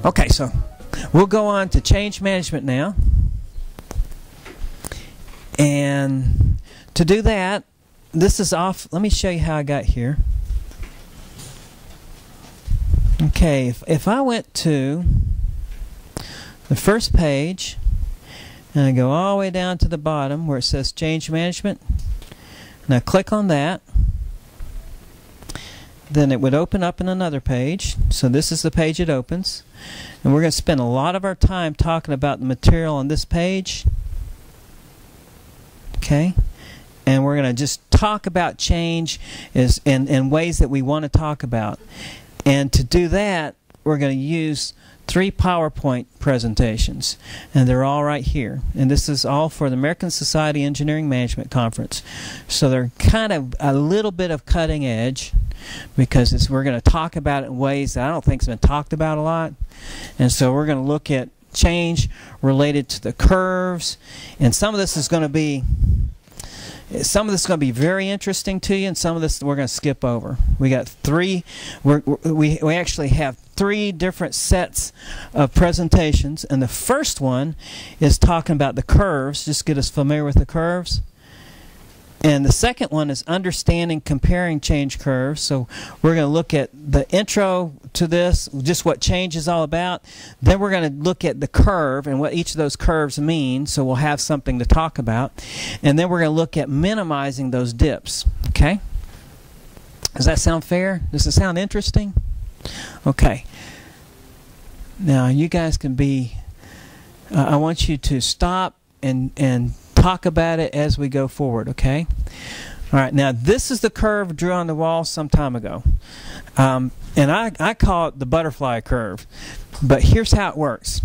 Okay, so we'll go on to change management now. And to do that, this is off. Let me show you how I got here. Okay, if I went to the first page and I go all the way down to the bottom where it says change management, and I click on that, then it would open up in another page. So this is the page it opens. And we're going to spend a lot of our time talking about the material on this page. Okay? And we're going to just talk about change in ways that we want to talk about. And to do that, we're going to use 3 PowerPoint presentations. And they're all right here. And this is all for the American Society Engineering Management Conference. So they're kind of a little bit of cutting edge, because we're going to talk about it in ways that I don't think has been talked about a lot. And so we're going to look at change related to the curves. And some of this is going to be very interesting to you, and some of this we're going to skip over. We got 3. We actually have 3 different sets of presentations, and the first one is talking about the curves. Just get us familiar with the curves. And the second one is understanding comparing change curves. So we're going to look at the intro to this, just what change is all about. Then we're going to look at the curve and what each of those curves mean, so we'll have something to talk about. And then we're going to look at minimizing those dips. Okay? Does that sound fair? Does it sound interesting? Okay. Now you guys can be, I want you to stop and talk about it as we go forward, okay? All right, now this is the curve drew on the wall some time ago. And I call it the butterfly curve. But here's how it works.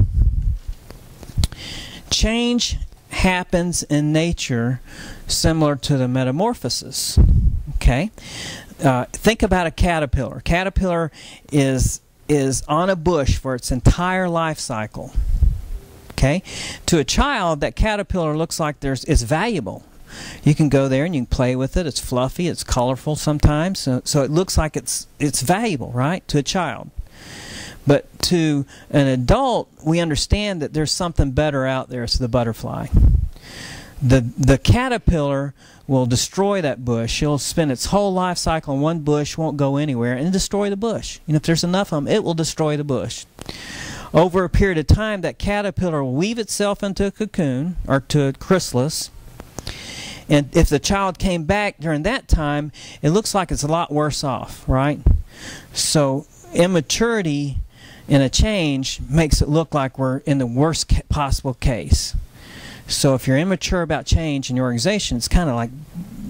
Change happens in nature similar to the metamorphosis, okay? Think about a caterpillar. A caterpillar is on a bush for its entire life cycle. Okay? To a child, that caterpillar looks like it's valuable. You can go there and you can play with it. It's fluffy. It's colorful sometimes. So it looks like it's valuable, right? To a child. But to an adult, we understand that there's something better out there. It's the butterfly. The caterpillar will destroy that bush. It'll spend its whole life cycle in one bush, won't go anywhere, and destroy the bush. And if there's enough of them, it will destroy the bush. Over a period of time, that caterpillar will weave itself into a cocoon, or to a chrysalis. And if the child came back during that time, it looks like it's a lot worse off, right? So immaturity in a change makes it look like we're in the worst possible case. So if you're immature about change in your organization, it's kind of like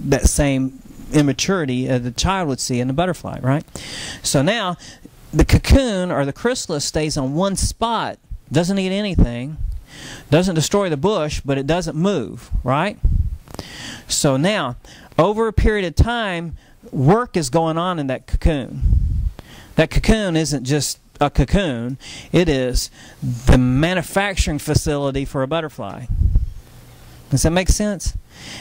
that same immaturity the child would see in the butterfly, right? So now, the cocoon or the chrysalis stays on one spot, doesn't eat anything, doesn't destroy the bush, but it doesn't move, right? So now, over a period of time, work is going on in that cocoon. That cocoon isn't just a cocoon, it is the manufacturing facility for a butterfly. Does that make sense?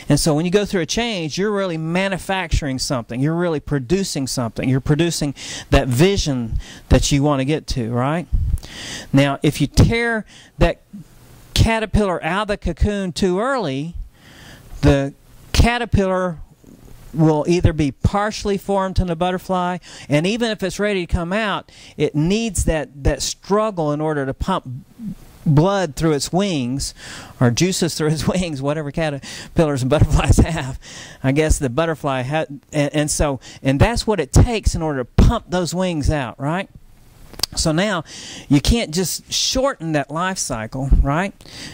And so when you go through a change, you're really manufacturing something. You're really producing something. You're producing that vision that you want to get to, right? Now, if you tear that caterpillar out of the cocoon too early, the caterpillar will either be partially formed into a butterfly, and even if it's ready to come out, it needs that struggle in order to pump blood through its wings, or juices through its wings, whatever caterpillars and butterflies have. I guess the butterfly had, and that's what it takes in order to pump those wings out, right? So now, you can't just shorten that life cycle, right?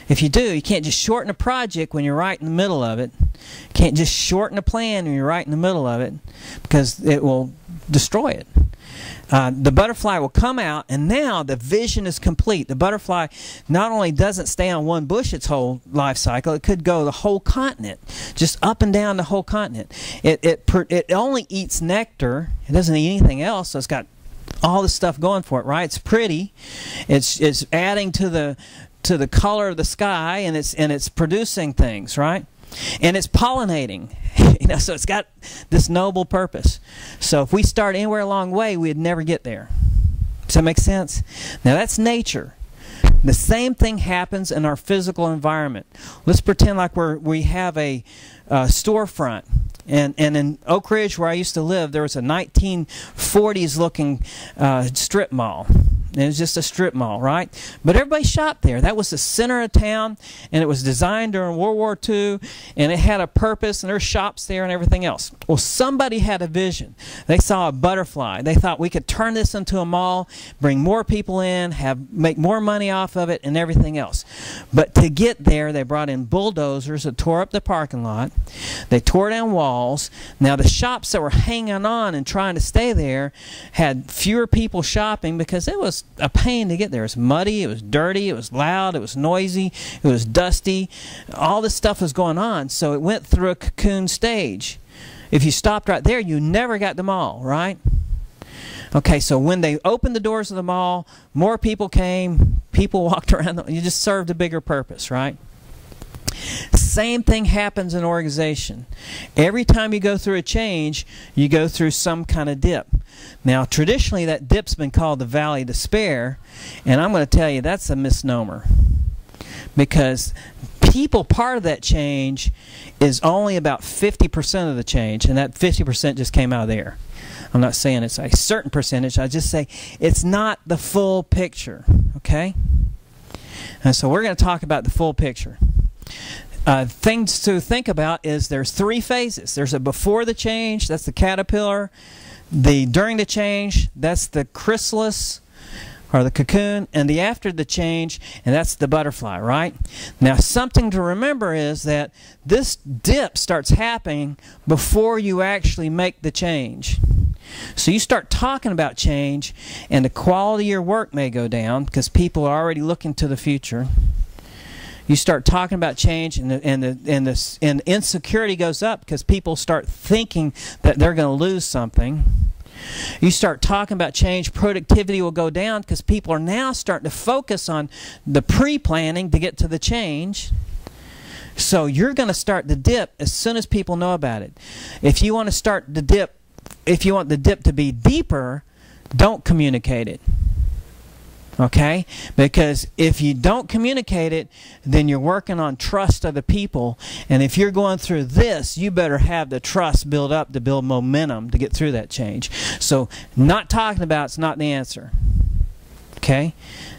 If you do, you can't just shorten a project when you're right in the middle of it. You can't just shorten a plan when you're right in the middle of it, because it will destroy it. The butterfly will come out, and now the vision is complete. The butterfly not only doesn't stay on one bush its whole life cycle, it could go the whole continent, just up and down the whole continent. It only eats nectar. It doesn't eat anything else, so it's got all this stuff going for it, right? It's pretty. It's adding to the color of the sky, and it's producing things, right? And it's pollinating. So it's got this noble purpose. So if we start anywhere along the way, we'd never get there. Does that make sense? Now that's nature. The same thing happens in our physical environment. Let's pretend like we have a storefront. And in Oak Ridge, where I used to live, there was a 1940s looking strip mall. It was just a strip mall, right? But everybody shopped there. That was the center of town, and it was designed during World War II, and it had a purpose, and there were shops there and everything else. Well, somebody had a vision. They saw a butterfly. They thought we could turn this into a mall, bring more people in, make more money off of it, and everything else. But to get there, they brought in bulldozers that tore up the parking lot. They tore down walls. Now, the shops that were hanging on and trying to stay there had fewer people shopping because it was a pain to get there. It was muddy, it was dirty, it was loud, it was noisy, it was dusty. All this stuff was going on, so it went through a cocoon stage. If you stopped right there, you never got the mall, right? Okay, so when they opened the doors of the mall, more people came, people walked around, you just served a bigger purpose, right? Same thing happens in organization. Every time you go through a change, you go through some kind of dip. Now, traditionally, that dip's been called the Valley of Despair, and I'm going to tell you that's a misnomer. Because part of that change is only about 50% of the change, and that 50% just came out of there. I'm not saying it's a certain percentage. I just say it's not the full picture, okay? And so we're going to talk about the full picture. Things to think about is there's 3 phases. There's a before the change, that's the caterpillar. The during the change, that's the chrysalis or the cocoon, and the after the change, and that's the butterfly, right? Now, something to remember is that this dip starts happening before you actually make the change. So you start talking about change, and the quality of your work may go down because people are already looking to the future. You start talking about change, and insecurity goes up because people start thinking that they're going to lose something. You start talking about change, productivity will go down because people are now starting to focus on the pre-planning to get to the change. So you're going to start the dip as soon as people know about it. If you want to start the dip, if you want the dip to be deeper, don't communicate it. Okay? Because if you don't communicate it, then you're working on trust of the people. And if you're going through this, you better have the trust build up to build momentum to get through that change. So not talking about it's not the answer. Okay?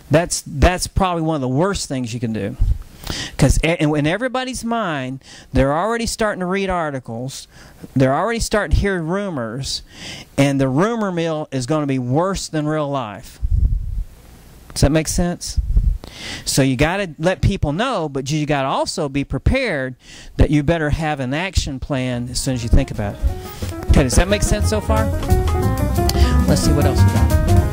That's probably one of the worst things you can do. Because in everybody's mind, they're already starting to read articles, they're already starting to hear rumors, and the rumor mill is going to be worse than real life. Does that make sense? So you got to let people know, but you got to also be prepared that you better have an action plan as soon as you think about it. Okay, does that make sense so far? Let's see what else we got.